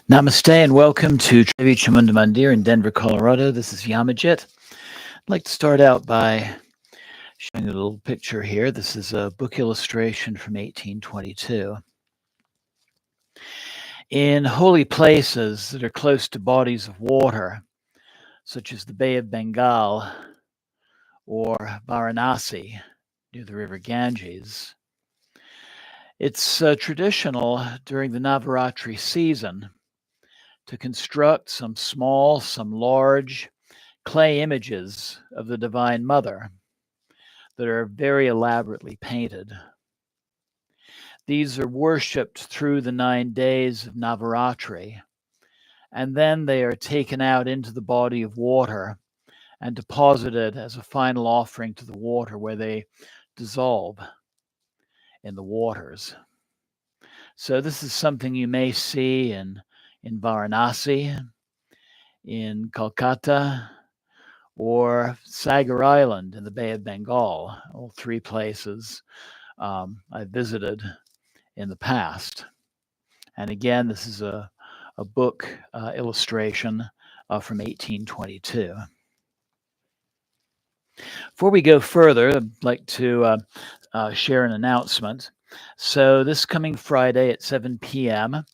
Namaste and welcome to Trevi Chamunda Mandir in Denver, Colorado. This is Yamajit. I'd like to start out by showing you a little picture here. This is a book illustration from 1822. In holy places that are close to bodies of water, such as the Bay of Bengal or Varanasi near the river Ganges, it's traditional during the Navaratri season to construct some small, some large clay images of the Divine Mother that are very elaborately painted. These are worshipped through the 9 days of Navaratri, and then they are taken out into the body of water and deposited as a final offering to the water where they dissolve in the waters. So this is something you may see in Varanasi, in Kolkata, or Sagar Island in the Bay of Bengal, all three places I visited in the past. And again, this is a book illustration from 1822. Before we go further, I'd like to share an announcement. So this coming Friday at 7 p.m.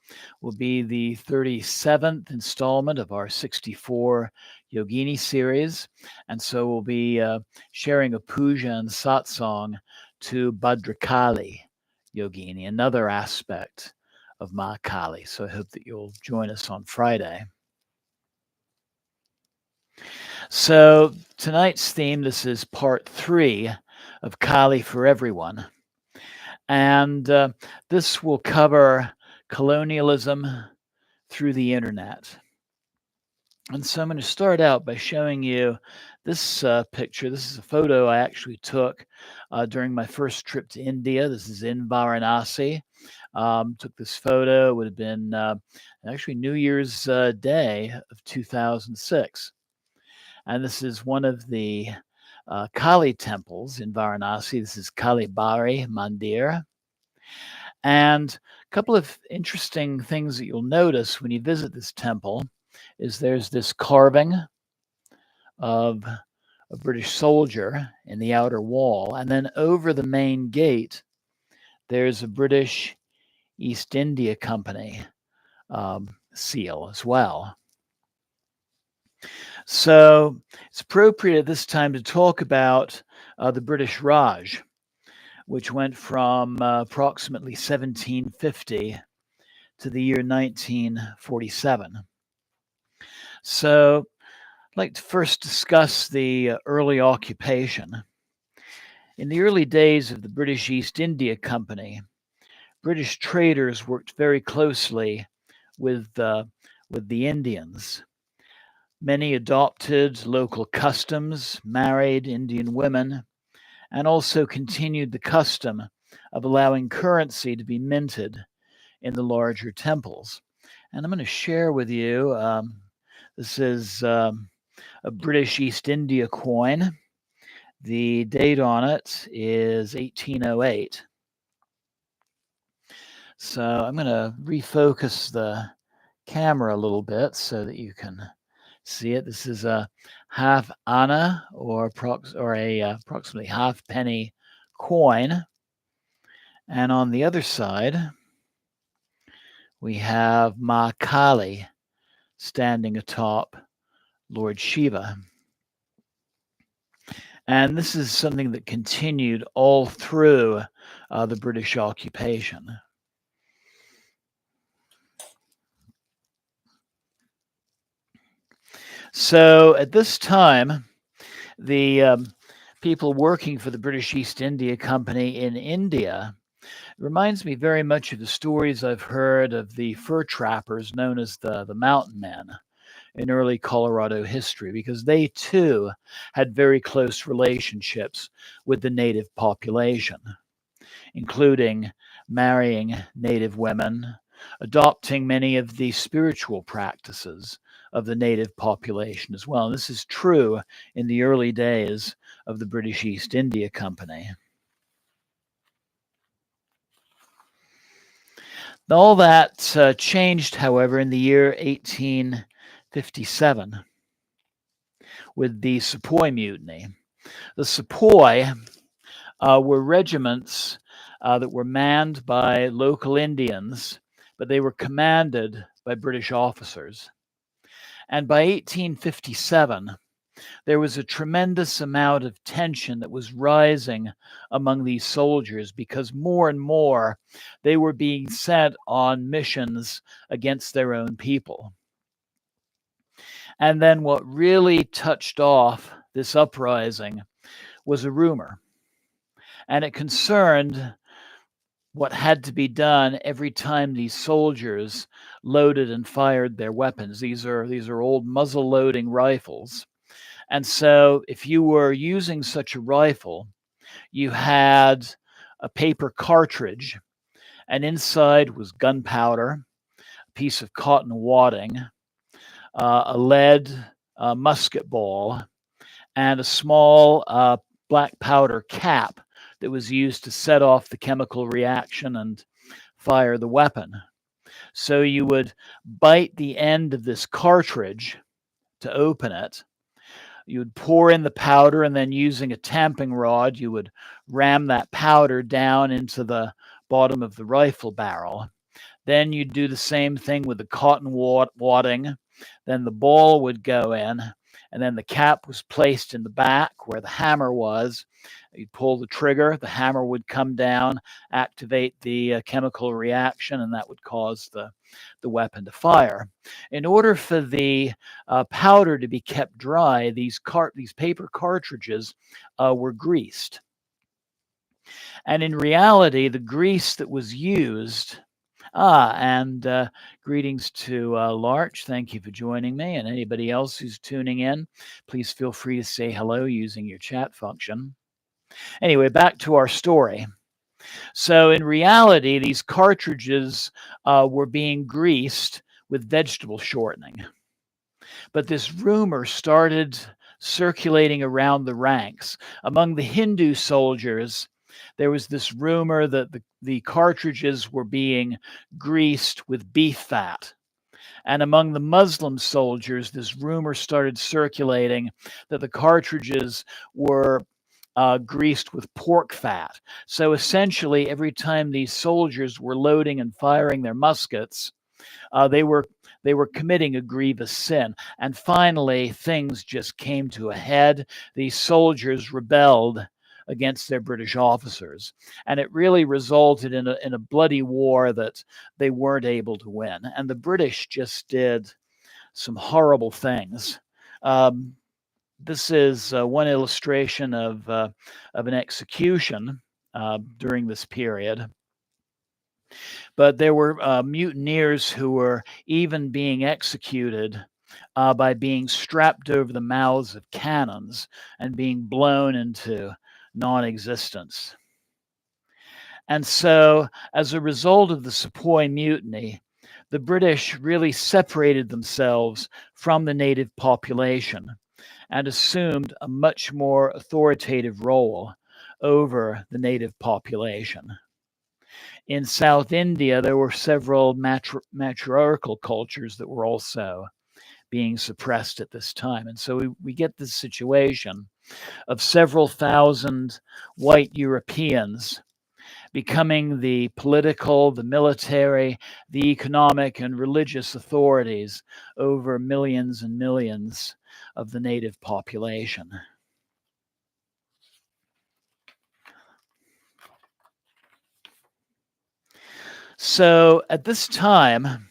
will be the 37th installment of our 64 Yogini series. And so we'll be sharing a puja and satsang to Bhadrakali Yogini, another aspect of Mahakali. So I hope that you'll join us on Friday. So tonight's theme, this is part 3 of Kali for Everyone. And this will cover colonialism through the internet. And so I'm going to start out by showing you this picture. This is a photo I actually took during my first trip to India. This is in Varanasi. Took this photo. It would have been actually New Year's Day of 2006. And this is one of the Kali temples in Varanasi. This is Kalikaye Mandir. And a couple of interesting things that you'll notice when you visit this temple is there's this carving of a British soldier in the outer wall. And then over the main gate, there's a British East India Company seal as well. So it's appropriate at this time to talk about the British Raj, which went from approximately 1750 to the year 1947. So I'd like to first discuss the early occupation. In the early days of the British East India Company, British traders worked very closely with the Indians. Many adopted local customs, married Indian women, and also continued the custom of allowing currency to be minted in the larger temples. And I'm going to share with you, this is a British East India coin. The date on it is 1808. So I'm going to refocus the camera a little bit so that you can see it. This is a half anna or approximately half penny coin. And on the other side, we have Mahakali standing atop Lord Shiva. And this is something that continued all through the British occupation. So at this time, the people working for the British East India Company in India reminds me very much of the stories I've heard of the fur trappers known as the mountain men in early Colorado history, because they too had very close relationships with the native population, including marrying native women, adopting many of the spiritual practices of the native population as well. And this is true in the early days of the British East India Company. All that changed, however, in the year 1857 with the Sepoy Mutiny. The Sepoy were regiments that were manned by local Indians, but they were commanded by British officers. And by 1857, there was a tremendous amount of tension that was rising among these soldiers because more and more they were being sent on missions against their own people. And then what really touched off this uprising was a rumor, and it concerned what had to be done every time these soldiers loaded and fired their weapons. These are old muzzle loading rifles. And so if you were using such a rifle, you had a paper cartridge, and inside was gunpowder, a piece of cotton wadding, a lead musket ball, and a small black powder cap that was used to set off the chemical reaction and fire the weapon. So you would bite the end of this cartridge to open it. You would pour in the powder, and then using a tamping rod, you would ram that powder down into the bottom of the rifle barrel. Then you'd do the same thing with the cotton wadding. Then the ball would go in, and then the cap was placed in the back where the hammer was. You'd pull the trigger, the hammer would come down, activate the chemical reaction, and that would cause the weapon to fire. In order for the powder to be kept dry, these paper cartridges were greased. And in reality, the grease that was used and greetings to Larch. Thank you for joining me. And anybody else who's tuning in, please feel free to say hello using your chat function. Anyway, back to our story. So in reality, these cartridges were being greased with vegetable shortening. But this rumor started circulating around the ranks. Among the Hindu soldiers, there was this rumor that the cartridges were being greased with beef fat. And among the Muslim soldiers, this rumor started circulating that the cartridges were greased with pork fat. So essentially, every time these soldiers were loading and firing their muskets, they were committing a grievous sin. And finally, things just came to a head. These soldiers rebelled against their British officers, and it really resulted in a bloody war that they weren't able to win. And the British just did some horrible things. This is one illustration of an execution during this period. But there were mutineers who were even being executed by being strapped over the mouths of cannons and being blown into non-existence. And so, as a result of the Sepoy Mutiny, the British really separated themselves from the native population and assumed a much more authoritative role over the native population. In South India, there were several matriarchal cultures that were also being suppressed at this time. And so we get this situation of several thousand white Europeans becoming the political, the military, the economic, and religious authorities over millions and millions of the native population. So at this time,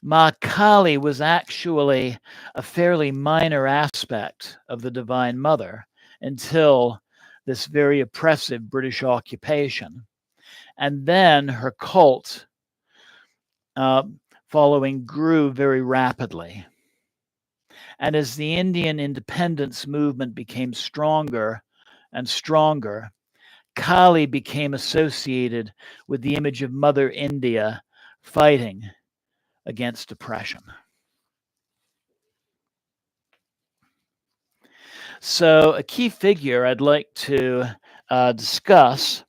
Mahakali was actually a fairly minor aspect of the Divine Mother until this very oppressive British occupation. And then her cult following grew very rapidly. And as the Indian independence movement became stronger and stronger, Kali became associated with the image of Mother India fighting against oppression. So a key figure I'd like to discuss,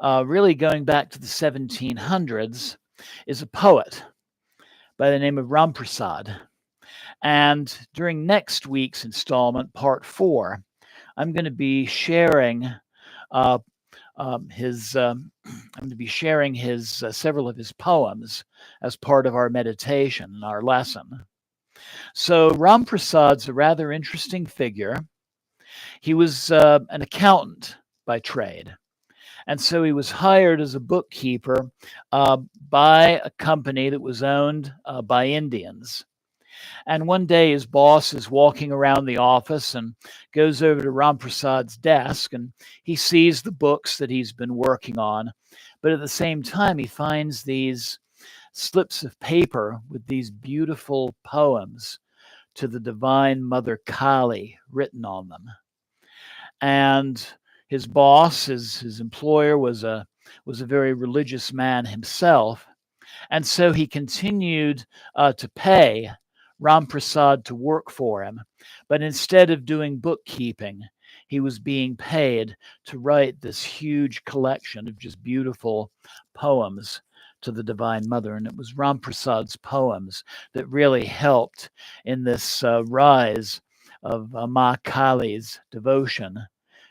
really going back to the 1700s, is a poet by the name of Ramprasad. And during next week's installment, part 4, I'm going to be sharing uh, his I'm going to be sharing his several of his poems as part of our meditation and our lesson. So Ramprasad's a rather interesting figure. He was an accountant by trade, and so he was hired as a bookkeeper by a company that was owned by Indians. And one day his boss is walking around the office and goes over to Ramprasad's desk, and he sees the books that he's been working on. But at the same time, he finds these slips of paper with these beautiful poems to the divine Mother Kali written on them. And his boss, his employer, was a very religious man himself, and so he continued to pay Ramprasad to work for him. But instead of doing bookkeeping, he was being paid to write this huge collection of just beautiful poems to the Divine Mother. And it was Ramprasad's poems that really helped in this rise of Mahakali's devotion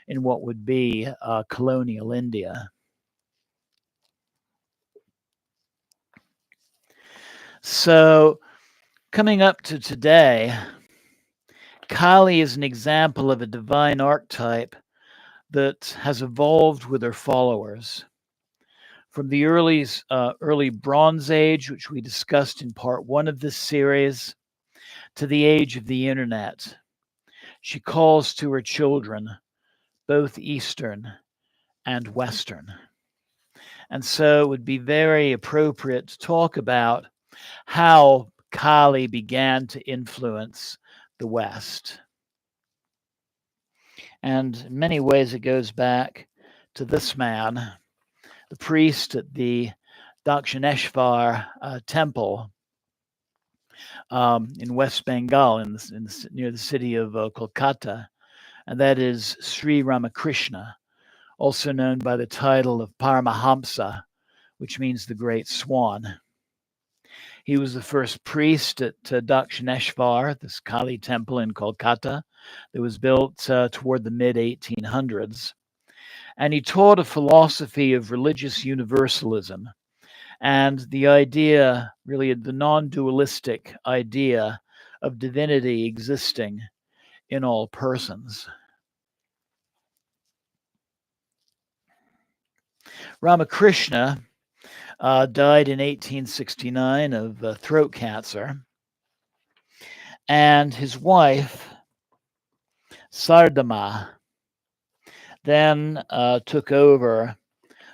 in what would be colonial India. So, coming up to today, Kali is an example of a divine archetype that has evolved with her followers. From the early Bronze Age, which we discussed in part 1 of this series, to the age of the internet, she calls to her children, both Eastern and Western. And so it would be very appropriate to talk about how Kali began to influence the West. And in many ways, it goes back to this man, the priest at the Dakshineshvar temple in West Bengal, near the city of Kolkata, and that is Sri Ramakrishna, also known by the title of Paramahamsa, which means the Great Swan. He was the first priest at Dakshineshvar, this Kali temple in Kolkata, that was built toward the mid-1800s. And he taught a philosophy of religious universalism and the idea, really the non-dualistic idea of divinity existing in all persons. Ramakrishna died in 1869 of throat cancer, and his wife, Sardama, then took over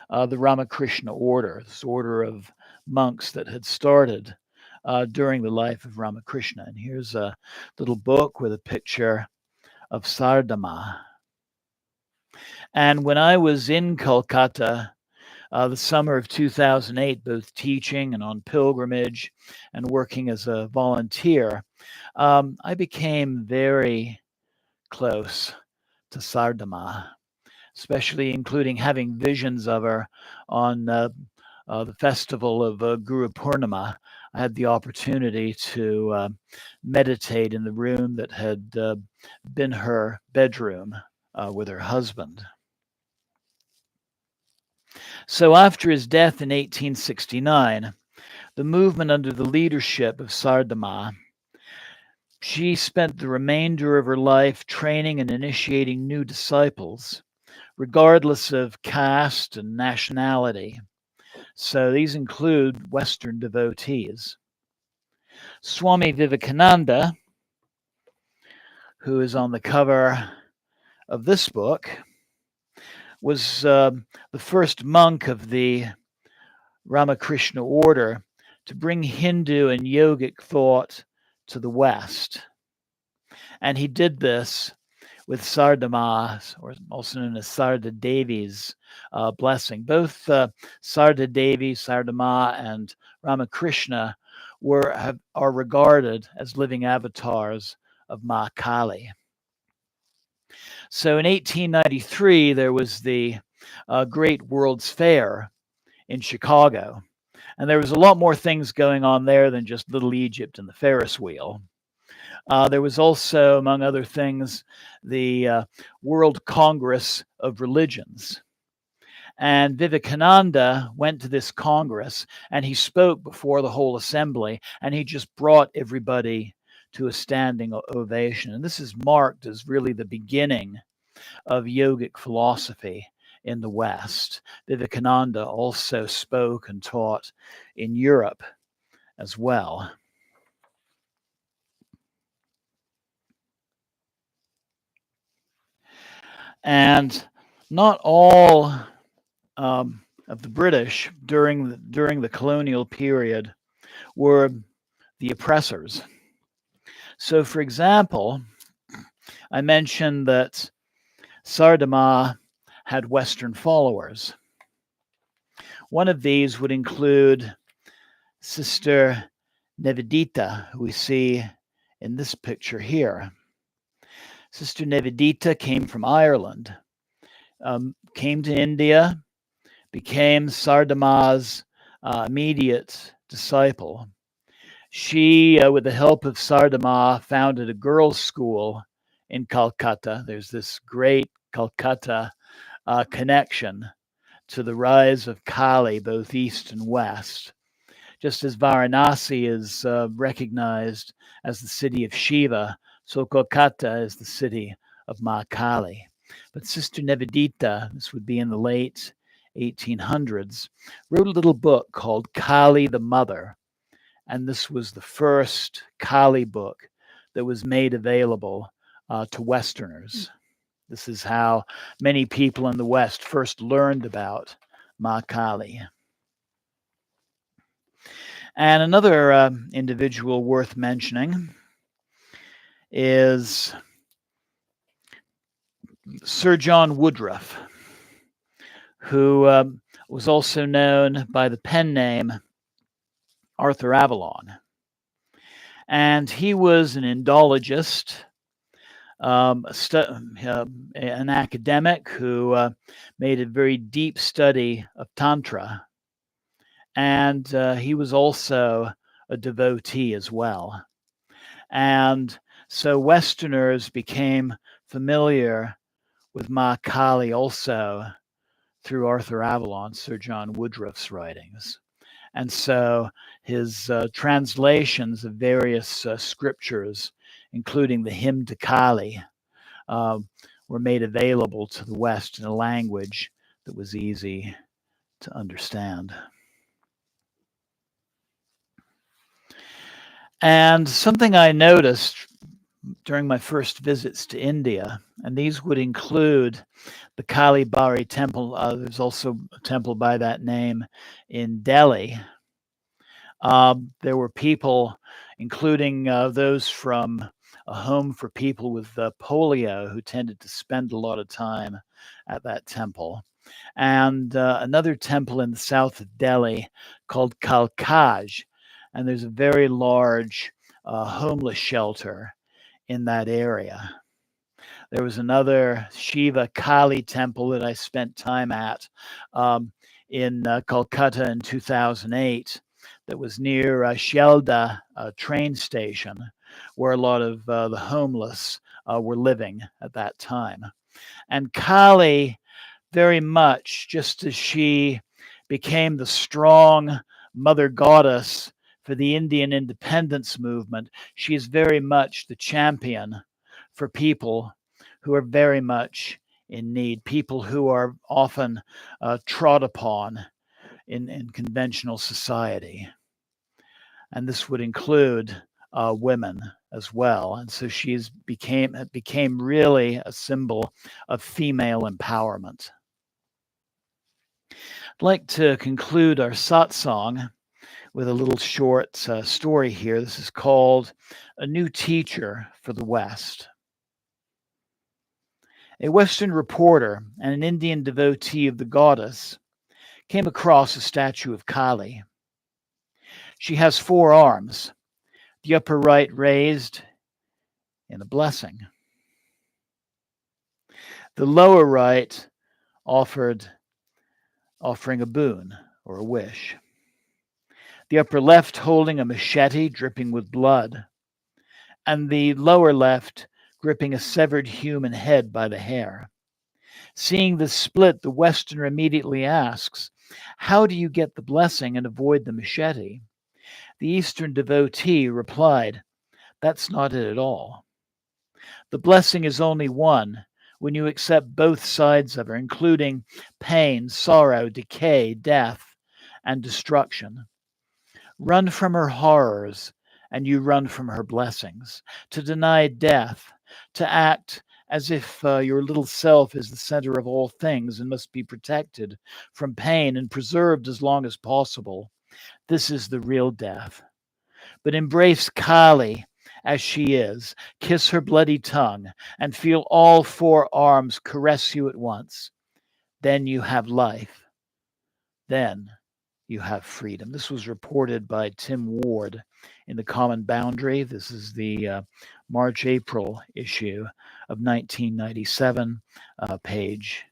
the Ramakrishna order, this order of monks that had started during the life of Ramakrishna. And here's a little book with a picture of Sardama. And when I was in Kolkata, the summer of 2008, both teaching and on pilgrimage and working as a volunteer, I became very close to Sardama, especially including having visions of her on the festival of Guru Purnima. I had the opportunity to meditate in the room that had been her bedroom with her husband. So after his death in 1869, the movement under the leadership of Sardama, she spent the remainder of her life training and initiating new disciples, regardless of caste and nationality. So these include Western devotees. Swami Vivekananda, who is on the cover of this book, was the first monk of the Ramakrishna order to bring Hindu and yogic thought to the West. And he did this with Sardama, or also known as Sarda Devi's blessing. Both Sarda Devi, Sardama, and Ramakrishna are regarded as living avatars of Mahakali. So in 1893, there was the Great World's Fair in Chicago. And there was a lot more things going on there than just Little Egypt and the Ferris wheel. There was also, among other things, the World Congress of Religions. And Vivekananda went to this Congress and he spoke before the whole assembly, and he just brought everybody to a standing ovation. And this is marked as really the beginning of yogic philosophy in the West. Vivekananda also spoke and taught in Europe as well. And not all of the British during the colonial period were the oppressors. So, for example, I mentioned that Sardama had Western followers. One of these would include Sister Nivedita, who we see in this picture here. Sister Nivedita came from Ireland, came to India, became Sardama's immediate disciple. She, with the help of Sardama, founded a girls' school in Calcutta. There's this great Calcutta connection to the rise of Kali, both east and west. Just as Varanasi is recognized as the city of Shiva, so Kolkata is the city of Mahakali. But Sister Nivedita, this would be in the late 1800s, wrote a little book called Kali the Mother. And this was the first Kali book that was made available to Westerners. This is how many people in the West first learned about Mahakali. And another individual worth mentioning is Sir John Woodruff, who was also known by the pen name Arthur Avalon. And he was an Indologist, an academic who made a very deep study of Tantra. And he was also a devotee as well. And so Westerners became familiar with Mahakali also through Arthur Avalon, Sir John Woodruff's writings. And so his translations of various scriptures, including the hymn to Kali, were made available to the West in a language that was easy to understand. And something I noticed during my first visits to India, and these would include the Kali Bari temple. There's also a temple by that name in Delhi. There were people, including those from a home for people with polio, who tended to spend a lot of time at that temple. And another temple in the south of Delhi called Kalikaye. And there's a very large homeless shelter in that area. There was another Shiva Kali temple that I spent time at in Kolkata in 2008 that was near Shelda train station, where a lot of the homeless were living at that time. And Kali, very much, just as she became the strong mother goddess for the Indian independence movement, she is very much the champion for people who are very much in need, people who are often trod upon in conventional society. And this would include women as well. And so she's became really a symbol of female empowerment. I'd like to conclude our satsang with a little short story here. This is called A New Teacher for the West. A Western reporter and an Indian devotee of the goddess came across a statue of Kali. She has 4 arms, the upper right raised in a blessing, the lower right offering a boon or a wish. the upper left holding a machete dripping with blood, and the lower left gripping a severed human head by the hair. Seeing this split, the Westerner immediately asks, "How do you get the blessing and avoid the machete?" The Eastern devotee replied, "That's not it at all. The blessing is only one when you accept both sides of her, including pain, sorrow, decay, death, and destruction. Run from her horrors, and you run from her blessings. To deny death, to act as if your little self is the center of all things and must be protected from pain and preserved as long as possible. This is the real death. But embrace Kali as she is, kiss her bloody tongue, and feel all four arms caress you at once. Then you have life. Then you have freedom." This was reported by Tim Ward in the Common Boundary. This is the March-April issue of 1997, page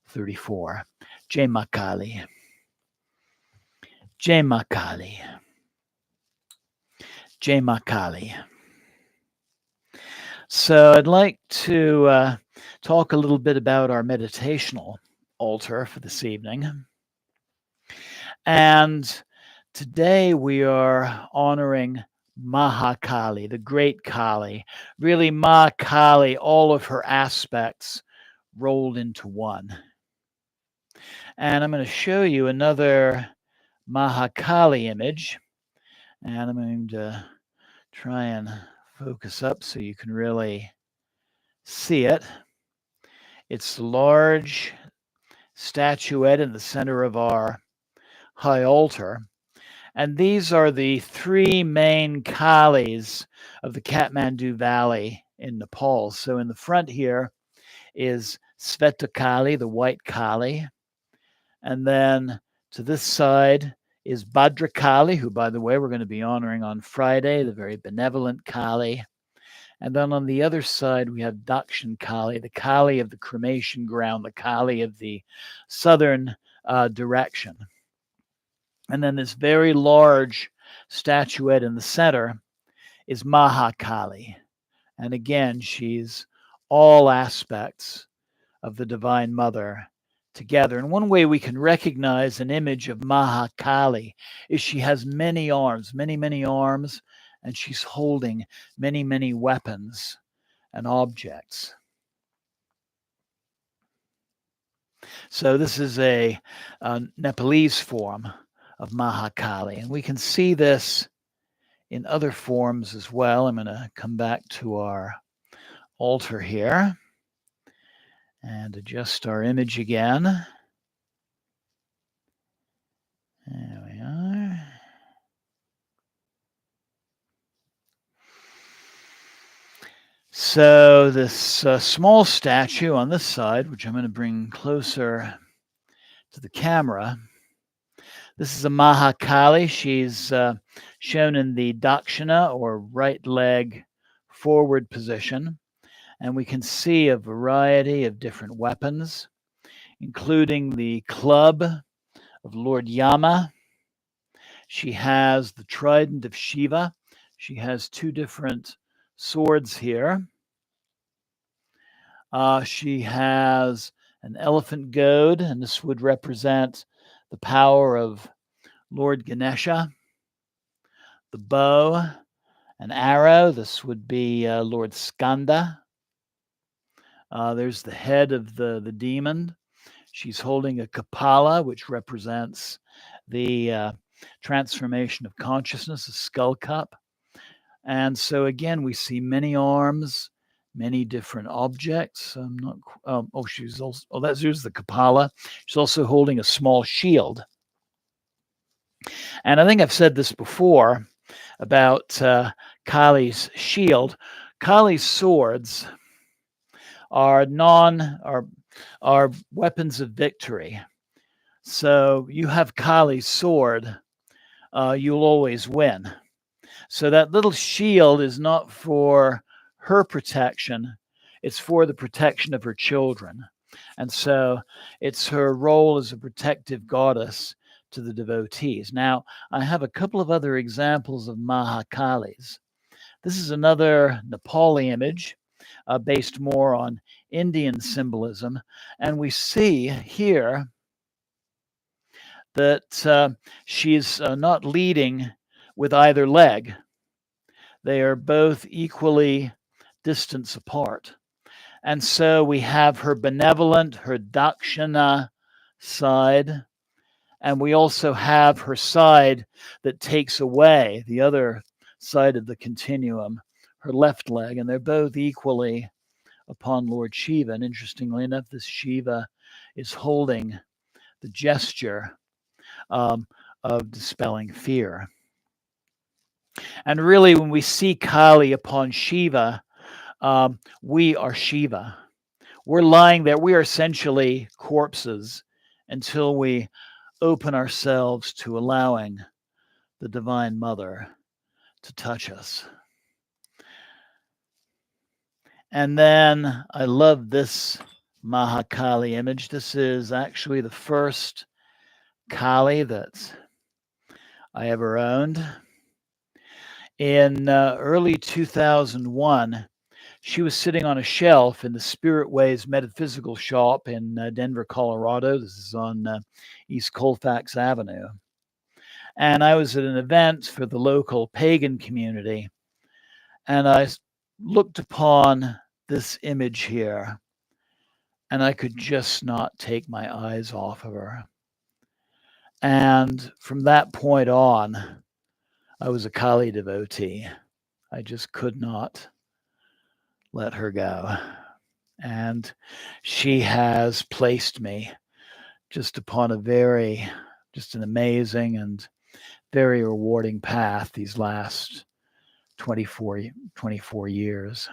34. Jai Mahakali. Jai Mahakali. Jai Mahakali. So I'd like to talk a little bit about our meditational altar for this evening. And today we are honoring Mahakali, the great Kali. Really, Mahakali, all of her aspects rolled into one. And I'm going to show you another Mahakali image. And I'm going to try and focus up so you can really see it. It's the large statuette in the center of our high altar. And these are the three main Kalis of the Kathmandu Valley in Nepal. So in the front here is Svetakali, the white Kali. And then to this side is Bhadrakali, who, by the way, we're going to be honoring on Friday, the very benevolent Kali. And then on the other side, we have Dakshin Kali, the Kali of the cremation ground, the Kali of the southern direction. And then this very large statuette in the center is Mahakali. And again, she's all aspects of the Divine Mother together. And one way we can recognize an image of Mahakali is she has many arms, many arms, and she's holding many weapons and objects. So this is a Nepalese form of Mahakali, and we can see this in other forms as well. I'm going to come back to our altar here and adjust our image again. There we are. So this small statue on this side, which I'm going to bring closer to the camera, this is a Mahakali. She's shown in the Dakshina, or right leg forward position. And we can see a variety of different weapons, including the club of Lord Yama. She has the trident of Shiva. She has two different swords here. She has an elephant goad, and this would represent the power of Lord Ganesha. The bow, an arrow, this would be Lord Skanda. There's the head of the demon. She's holding a kapala, which represents the transformation of consciousness, a skull cup. And so again, we see many arms, many different objects. I'm not. She's also. Oh, here's the kapala. She's also holding a small shield. And I think I've said this before about Kali's shield. Kali's swords are weapons of victory. So you have Kali's sword, you'll always win. So that little shield is not for her protection, it's for the protection of her children. And so it's her role as a protective goddess to the devotees. Now, I have a couple of other examples of Mahakalis. This is another Nepali image based more on Indian symbolism. And we see here that she's not leading with either leg. They are both equally distance apart. And so we have her benevolent, her dakshina side, and we also have her side that takes away the other side of the continuum, her left leg, and they're both equally upon Lord Shiva. And interestingly enough, this Shiva is holding the gesture of dispelling fear. And really, when we see Kali upon Shiva, we are Shiva. We're lying there. We are essentially corpses until we open ourselves to allowing the Divine Mother to touch us. And then I love this Mahakali image. This is actually the first Kali that I ever owned. In early 2001, she was sitting on a shelf in the Spirit Ways metaphysical shop in Denver, Colorado. This is on East Colfax Avenue. And I was at an event for the local pagan community. And I looked upon this image here, and I could just not take my eyes off of her. And from that point on, I was a Kali devotee. I just could not let her go. And she has placed me just upon just an amazing and very rewarding path these last 24 years.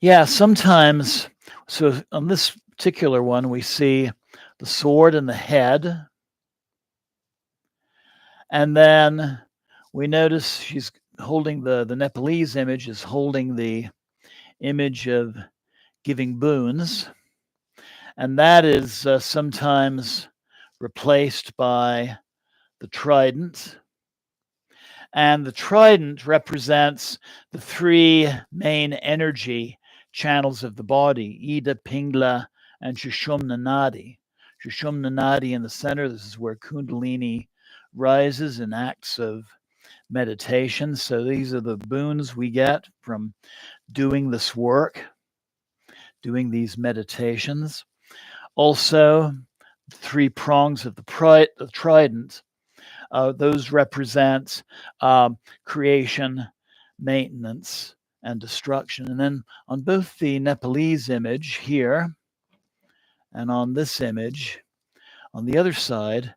Yeah, sometimes, so on this particular one, we see the sword and the head. And then we notice she's holding the Nepalese image is holding the image of giving boons. And that is sometimes replaced by the trident. And the trident represents the three main energy channels of the body, Ida, Pingla, and Sushumna Nadi. Sushumna Nadi in the center, this is where Kundalini rises in acts of meditation. So these are the boons we get from doing this work, doing these meditations. Also, the three prongs of the trident, those represent creation, maintenance, and destruction. And then on both the Nepalese image here and on this image, on the other side,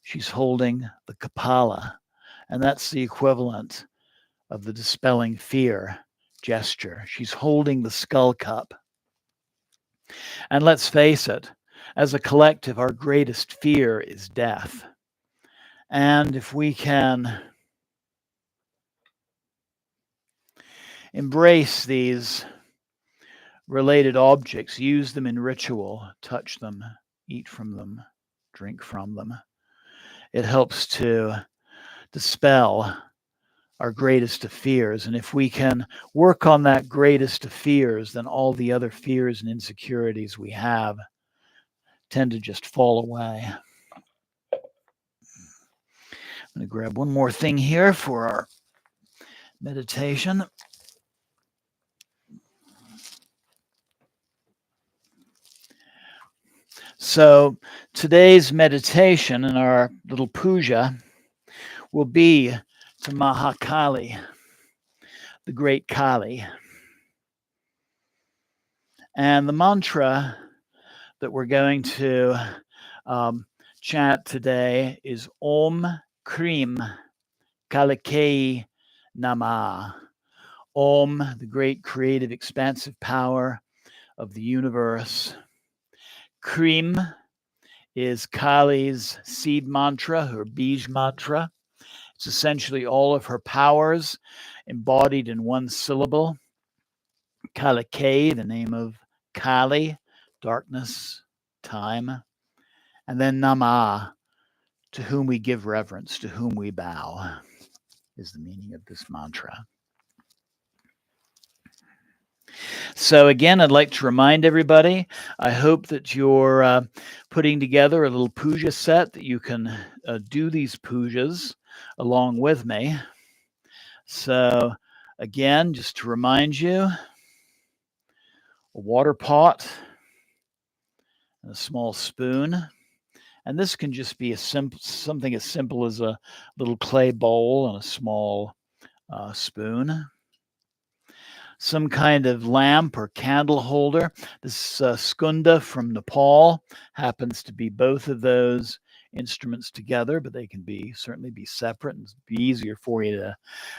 she's holding the Kapala. And that's the equivalent of the dispelling fear gesture. She's holding the skull cup. And let's face it, as a collective, our greatest fear is death. And if we can embrace these related objects, use them in ritual, touch them, eat from them, drink from them, it helps to dispel our greatest of fears. And if we can work on that greatest of fears, then all the other fears and insecurities we have tend to just fall away. I'm going to grab one more thing here for our meditation. So today's meditation and our little puja will be to Mahakali, the great Kali. And the mantra that we're going to chant today is Om Krim Kalikaye Namaha. Om, the great creative expansive power of the universe. Krim is Kali's seed mantra, her Bij mantra. It's essentially all of her powers embodied in one syllable. Kalikaye, the name of Kali, darkness, time. And then Namaha, to whom we give reverence, to whom we bow, is the meaning of this mantra. So again, I'd like to remind everybody, I hope that you're putting together a little puja set that you can do these pujas along with me. So again, just to remind you, a water pot and a small spoon. And this can just be something as simple as a little clay bowl and a small spoon. Some kind of lamp or candle holder. This skunda from Nepal happens to be both of those instruments together, but they can certainly be separate, and it'd be easier for you to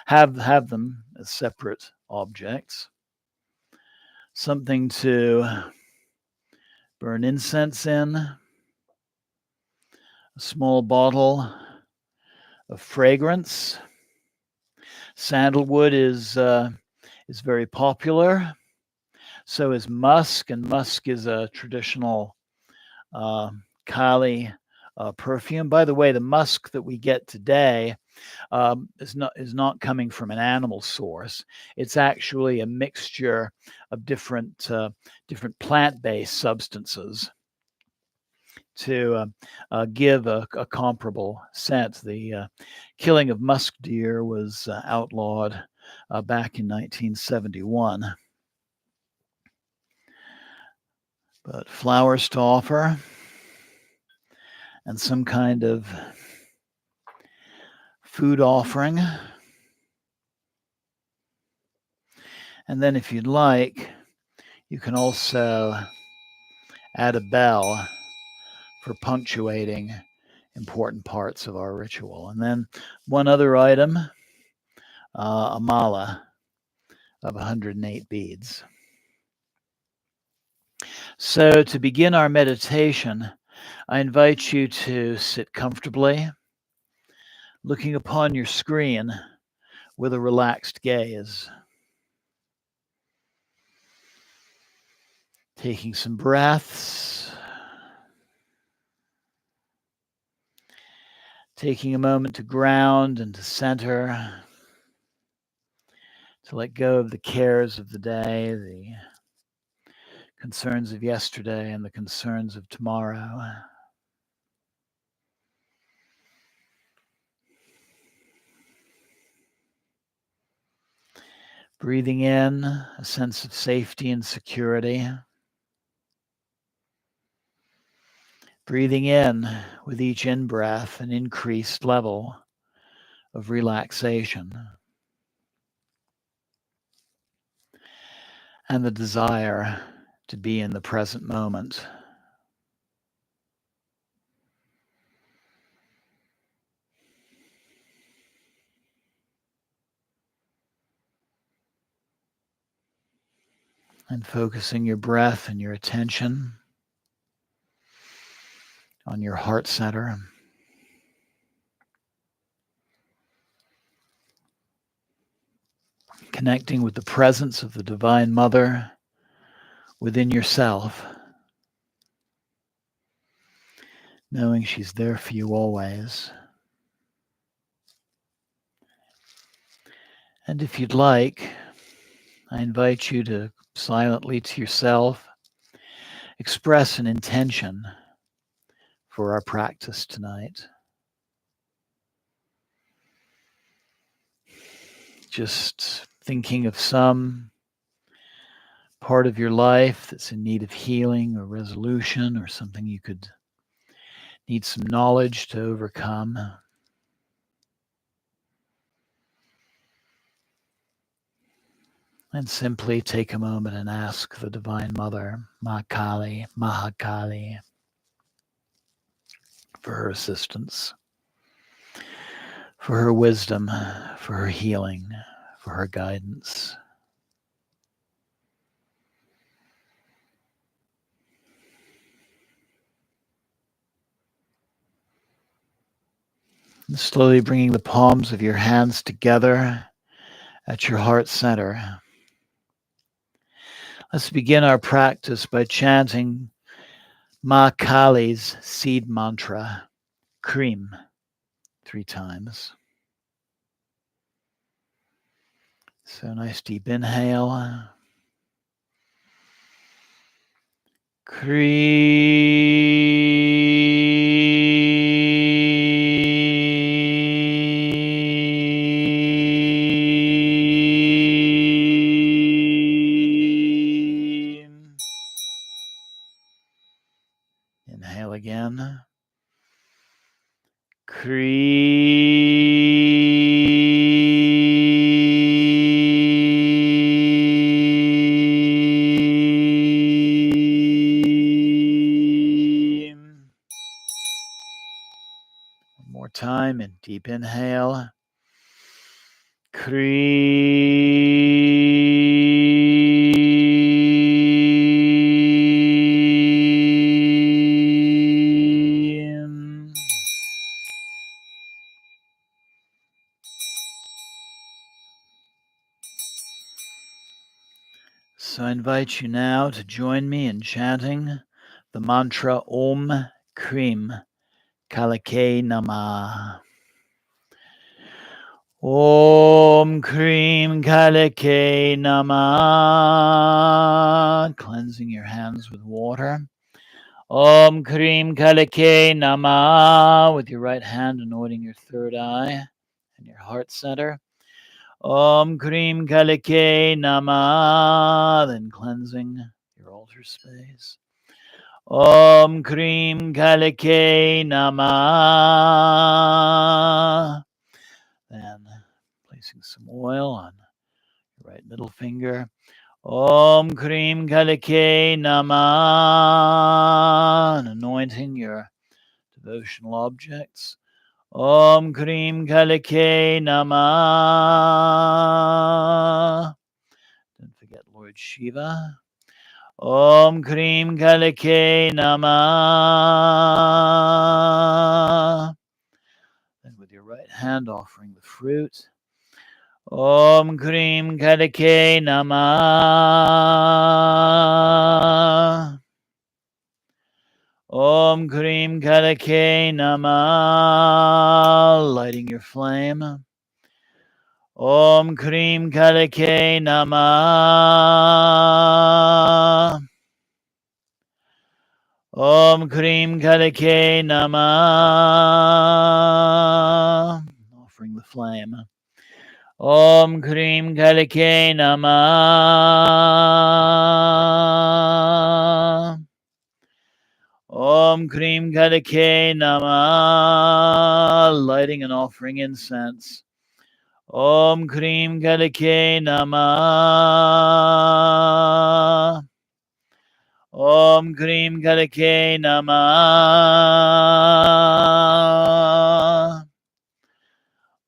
have them as separate objects. Something to burn incense in. A small bottle of fragrance. Sandalwood is very popular. So is musk, and musk is a traditional Kali perfume. By the way, the musk that we get today is not coming from an animal source. It's actually a mixture of different plant-based substances to give a comparable scent. The killing of musk deer was outlawed back in 1971. But flowers to offer, and some kind of food offering. And then if you'd like, you can also add a bell for punctuating important parts of our ritual. And then one other item, a mala of 108 beads. So to begin our meditation, I invite you to sit comfortably, looking upon your screen with a relaxed gaze. Taking some breaths. Taking a moment to ground and to center. To let go of the cares of the day, the concerns of yesterday, and the concerns of tomorrow. Breathing in a sense of safety and security. Breathing in with each in-breath an increased level of relaxation and the desire to be in the present moment. And focusing your breath and your attention on your heart center. Connecting with the presence of the Divine Mother within yourself. Knowing she's there for you always. And if you'd like, I invite you to silently to yourself express an intention for our practice tonight. Just thinking of some part of your life that's in need of healing or resolution, or something you could need some knowledge to overcome. And simply take a moment and ask the Divine Mother, Mahakali, for her assistance, for her wisdom, for her healing, for her guidance. And slowly bringing the palms of your hands together at your heart center. Let's begin our practice by chanting Mahakali's seed mantra, Krim, 3 times. So nice deep inhale. Inhale again. One more time and deep inhale. So I invite you now to join me in chanting the mantra Om Krim Kalikaye Namaha. Om Krim Kalikaye Namaha. Cleansing your hands with water. Om Krim Kalikaye Namaha. With your right hand anointing your third eye and your heart center. Om Krim Kalikaye Namaha. Then cleansing your altar space. Om Krim Kalikaye Namaha. Then placing some oil on your right middle finger. Om Krim Kalikaye Namaha. And anointing your devotional objects. Om Krim Kalikaye Namaha. Don't forget Lord Shiva. Om Krim Kalikaye Namaha. Then with your right hand offering the fruit. Om Krim Kalikaye Namaha. Om Krim Kalikaye Namaha. Lighting your flame. Om Krim Kalikaye Namaha. Om Krim Kalikaye Namaha. Offering the flame. Om Krim Kalikaye Namaha. Om Krim Kalikaye Namaha. Lighting and offering incense. Om Krim Kalikaye Namaha. Om Krim Kalikaye Namaha.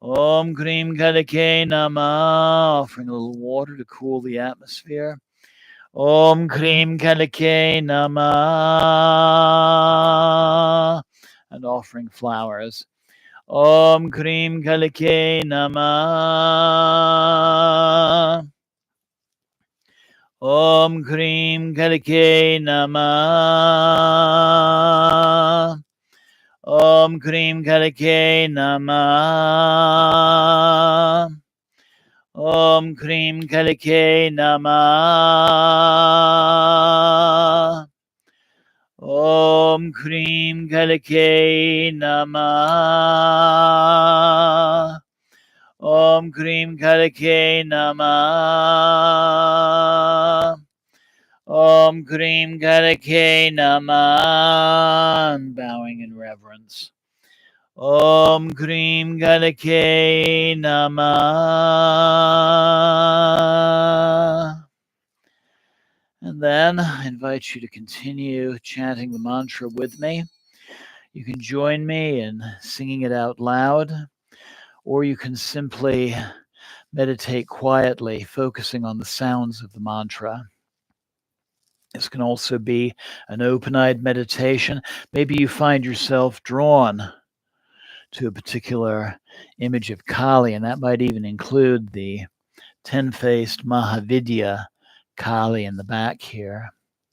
Om Krim Kalikaye Namaha. Offering a little water to cool the atmosphere. Om Krim Kalikaye Namaha. And offering flowers. Om Krim Kalikaye Namaha. Om Krim Kalikaye Namaha. Om Krim Kalikaye Namaha. Om Krim Kalikaye Namaha. Om Krim Kalikaye Namaha. Om Krim Kalikaye Namaha. Om Krim Kalikaye Namaha. Bowing in reverence. Om Krim Kalikaye Namaha. And then I invite you to continue chanting the mantra with me. You can join me in singing it out loud, or you can simply meditate quietly, focusing on the sounds of the mantra. This can also be an open-eyed meditation. Maybe you find yourself drawn to a particular image of Kali, and that might even include the 10-faced Mahavidya Kali in the back here.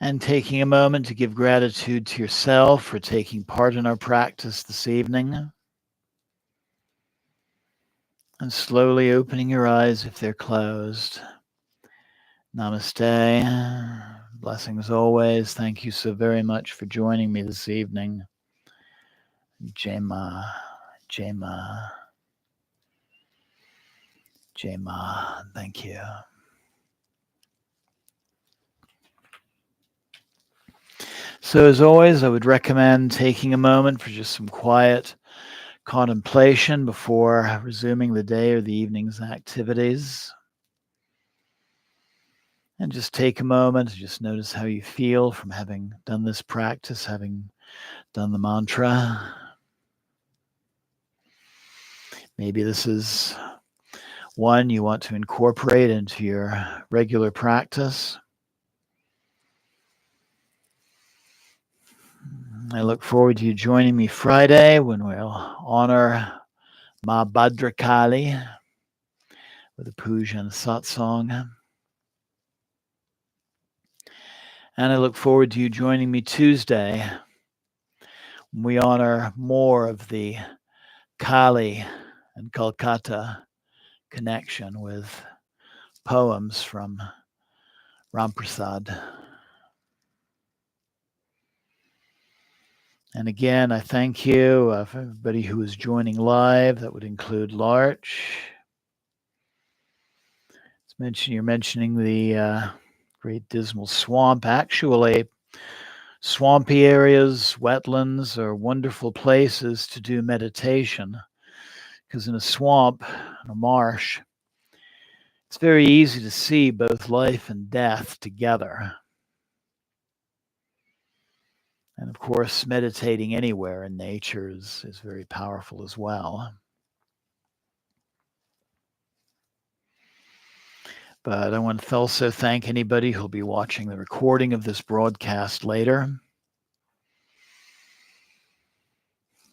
And taking a moment to give gratitude to yourself for taking part in our practice this evening. And slowly opening your eyes if they're closed. Namaste. Blessings always. Thank you so very much for joining me this evening. Jema, Jema, Jema. Thank you. So, as always, I would recommend taking a moment for just some quiet contemplation before resuming the day or the evening's activities. And just take a moment to just notice how you feel from having done this practice, having done the mantra. Maybe this is one you want to incorporate into your regular practice. I look forward to you joining me Friday when we'll honor Mahakali with a puja and satsang. And I look forward to you joining me Tuesday when we honor more of the Kali and Kolkata connection with poems from Ramprasad. And again, I thank you for everybody who is joining live. That would include Larch. You're mentioning the Great Dismal Swamp. Actually, swampy areas, wetlands are wonderful places to do meditation because in a swamp, in a marsh, it's very easy to see both life and death together. And of course, meditating anywhere in nature is very powerful as well. But I want to also thank anybody who'll be watching the recording of this broadcast later.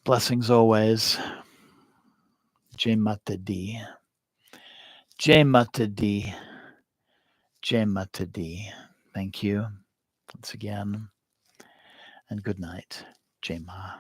Blessings always. Jai Mata Di. Jai Mata Di. Jai Mata Di. Thank you once again. And good night. Jai Ma.